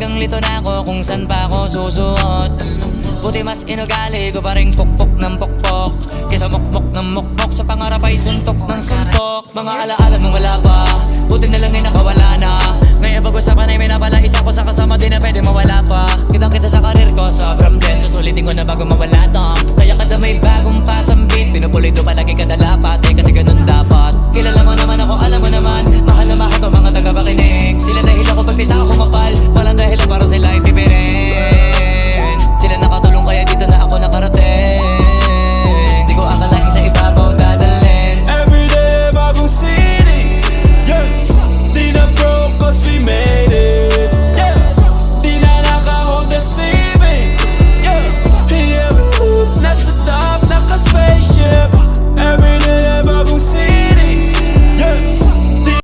Talagang lito na ako kung san pa ako susuot. Buti mas inugali ko pa rin pukpok ng pukpok kesa mukmok ng mukmok, sa pangarap ay suntok ng suntok. Mga alaala nung wala pa, buti na lang ay nakawala na. Ngayon pag-usapan ay may napala isa ko sa kasama, di na pwede mawala pa. Kitang kita sa karir ko, sobrang blessed. Susulitin ko na bago mawala to. Kaya kada may bagong pasang beat, pinupulido palagi kada